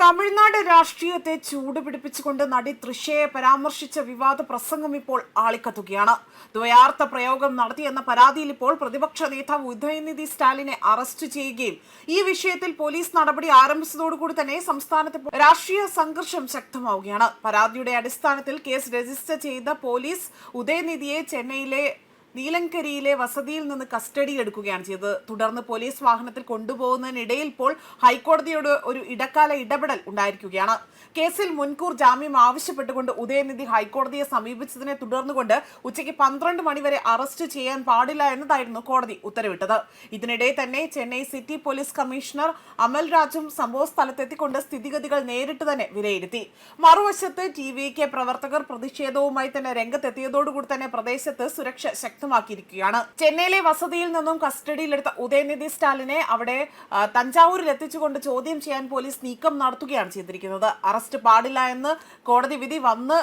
തമിഴ്നാട് രാഷ്ട്രീയത്തെ ചൂടുപിടിപ്പിച്ചുകൊണ്ട് നടി തൃഷയെ പരാമർശിച്ച വിവാദ പ്രസംഗം ഇപ്പോൾ ആളിക്കത്തുകയാണ്. ദ്വയാർത്ഥ പ്രയോഗം നടത്തിയെന്ന പരാതിയിൽ ഇപ്പോൾ പ്രതിപക്ഷ നേതാവ് ഉദയനിധി സ്റ്റാലിനെ അറസ്റ്റ് ചെയ്യുകയും ഈ വിഷയത്തിൽ പോലീസ് നടപടി ആരംഭിച്ചതോടുകൂടി തന്നെ സംസ്ഥാനത്ത് രാഷ്ട്രീയ സംഘർഷം ശക്തമാവുകയാണ്. പരാതിയുടെ അടിസ്ഥാനത്തിൽ കേസ് രജിസ്റ്റർ ചെയ്ത പോലീസ് ഉദയനിധിയെ ചെന്നൈയിലെ നീലങ്കരിയിലെ വസതിയിൽ നിന്ന് കസ്റ്റഡി എടുക്കുകയാണ് ചെയ്തത്. തുടർന്ന് പോലീസ് വാഹനത്തിൽ കൊണ്ടുപോകുന്നതിനിടയിൽ ഇപ്പോൾ ഹൈക്കോടതിയോട് ഒരു ഇടക്കാല ഇടപെടൽ ഉണ്ടായിരിക്കുകയാണ്. കേസിൽ മുൻകൂർ ജാമ്യം ആവശ്യപ്പെട്ടുകൊണ്ട് ഉദയനിധി ഹൈക്കോടതിയെ സമീപിച്ചതിനെ തുടർന്നുകൊണ്ട് ഉച്ചയ്ക്ക് 12 മണിവരെ അറസ്റ്റ് ചെയ്യാൻ പാടില്ല എന്നതായിരുന്നു കോടതി ഉത്തരവിട്ടത്. ഇതിനിടെ തന്നെ ചെന്നൈ സിറ്റി പോലീസ് കമ്മീഷണർ അമൽ രാജും സംഭവ സ്ഥലത്തെത്തിക്കൊണ്ട് സ്ഥിതിഗതികൾ നേരിട്ട് തന്നെ വിലയിരുത്തി. മറുവശത്ത് ടിവികെ പ്രവർത്തകർ പ്രതിഷേധവുമായി തന്നെ രംഗത്തെത്തിയതോടുകൂടി തന്നെ പ്രദേശത്ത് സുരക്ഷ ശക്തമാക്കിയിരിക്കുകയാണ്. ചെന്നൈയിലെ വസതിയിൽ നിന്നും കസ്റ്റഡിയിലെടുത്ത ഉദയനിധി സ്റ്റാലിനെ അവിടെ തഞ്ചാവൂരിൽ എത്തിച്ചുകൊണ്ട് ചോദ്യം ചെയ്യാൻ പോലീസ് നീക്കം നടത്തുകയാണ് ചെയ്തിരിക്കുന്നത്. അറസ്റ്റ് പാടില്ല എന്ന് കോടതി വിധി വന്ന്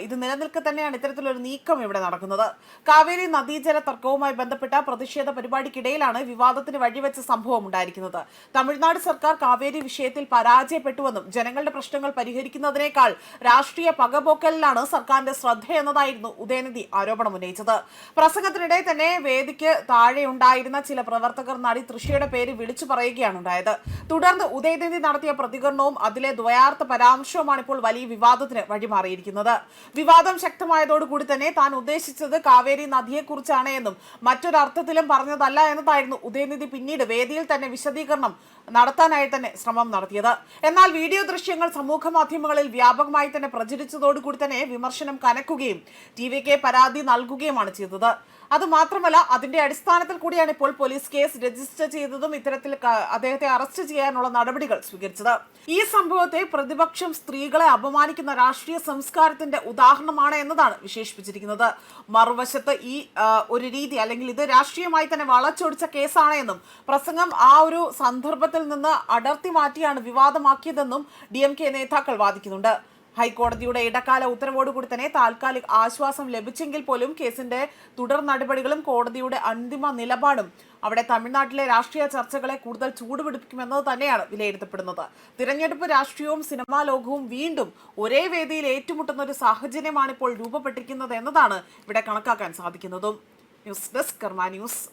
ഇത് നിലനിൽക്കെ തന്നെയാണ് ഇത്തരത്തിലൊരു നീക്കം ഇവിടെ നടക്കുന്നത്. കാവേരി നദീജല തർക്കവുമായി ബന്ധപ്പെട്ട പ്രതിഷേധ പരിപാടിക്കിടയിലാണ് വിവാദത്തിന് വഴിവെച്ച സംഭവം ഉണ്ടായിരിക്കുന്നത്. തമിഴ്നാട് സർക്കാർ കാവേരി വിഷയത്തിൽ പരാജയപ്പെട്ടുവെന്നും ജനങ്ങളുടെ പ്രശ്നങ്ങൾ പരിഹരിക്കുന്നതിനേക്കാൾ രാഷ്ട്രീയ പകപോക്കലിലാണ് സർക്കാരിന്റെ ശ്രദ്ധ എന്നതായിരുന്നു ഉദയനിധി ആരോപണം ഉന്നയിച്ചത്. പ്രസംഗത്തിനിടെ തന്നെ വേദിക്ക് താഴെയുണ്ടായിരുന്ന ചില പ്രവർത്തകർ നടി തൃഷയുടെ പേര് വിളിച്ചു പറയുകയാണ് ഉണ്ടായത്. തുടർന്ന് ഉദയനിധി നടത്തിയ പ്രതികരണവും അതിലെ ദ്വയാർത്ഥ പരാമർശവുമാണ് ഇപ്പോൾ വലിയ വിവാദത്തിന് വഴിമാറിയിരിക്കുന്നത്. വിവാദം ശക്തമായതോടുകൂടി തന്നെ താൻ ഉദ്ദേശിച്ചത് കാവേരി നദിയെക്കുറിച്ചാണ് എന്നും മറ്റൊരർത്ഥത്തിലും പറഞ്ഞതല്ല എന്നതായിരുന്നു ഉദയനിധി പിന്നീട് വേദിയിൽ തന്നെ വിശദീകരണം നടത്താനായി തന്നെ ശ്രമം നടത്തിയത്. എന്നാൽ വീഡിയോ ദൃശ്യങ്ങൾ സമൂഹ മാധ്യമങ്ങളിൽ വ്യാപകമായി തന്നെ പ്രചരിച്ചതോടുകൂടി തന്നെ വിമർശനം കനക്കുകയും ടിവിക്ക് പരാതി നൽകുകയുമാണ് ചെയ്തത്. അതുമാത്രമല്ല, അതിന്റെ അടിസ്ഥാനത്തിൽ കൂടിയാണ് ഇപ്പോൾ പോലീസ് കേസ് രജിസ്റ്റർ ചെയ്തതും ഇത്തരത്തിൽ അദ്ദേഹത്തെ അറസ്റ്റ് ചെയ്യാനുള്ള നടപടികൾ സ്വീകരിച്ചത്. ഈ സംഭവത്തെ പ്രതിപക്ഷം സ്ത്രീകളെ അപമാനിക്കുന്ന രാഷ്ട്രീയ സംസ്കാരത്തിന്റെ ഉദാഹരണമാണ് എന്നതാണ് വിശേഷിപ്പിച്ചിരിക്കുന്നത്. മറുവശത്ത് ഈ ഒരു രീതി അല്ലെങ്കിൽ ഇത് രാഷ്ട്രീയമായി തന്നെ വളച്ചൊടിച്ച കേസാണ് എന്നും പ്രസംഗം ആ ഒരു സന്ദർഭത്തിൽ നിന്ന് അടർത്തി മാറ്റിയാണ് വിവാദമാക്കിയതെന്നും DMK നേതാക്കൾ വാദിക്കുന്നുണ്ട്. ഹൈക്കോടതിയുടെ ഇടക്കാല ഉത്തരവോടുകൂടി തന്നെ താൽക്കാലിക ആശ്വാസം ലഭിച്ചെങ്കിൽ പോലും കേസിന്റെ തുടർ നടപടികളും കോടതിയുടെ അന്തിമ നിലപാടും അവിടെ തമിഴ്നാട്ടിലെ രാഷ്ട്രീയ ചർച്ചകളെ കൂടുതൽ ചൂടുപിടിപ്പിക്കുമെന്നത് തന്നെയാണ് വിലയിരുത്തപ്പെടുന്നത്. തിരഞ്ഞെടുപ്പ് രാഷ്ട്രീയവും സിനിമാ ലോകവും വീണ്ടും ഒരേ വേദിയിൽ ഏറ്റുമുട്ടുന്ന ഒരു സാഹചര്യമാണ് ഇപ്പോൾ രൂപപ്പെട്ടിരിക്കുന്നത് എന്നതാണ് ഇവിടെ കണക്കാക്കാൻ സാധിക്കുന്നതും. ന്യൂസ് ഡെസ്ക് കർമ്മ ന്യൂസ്.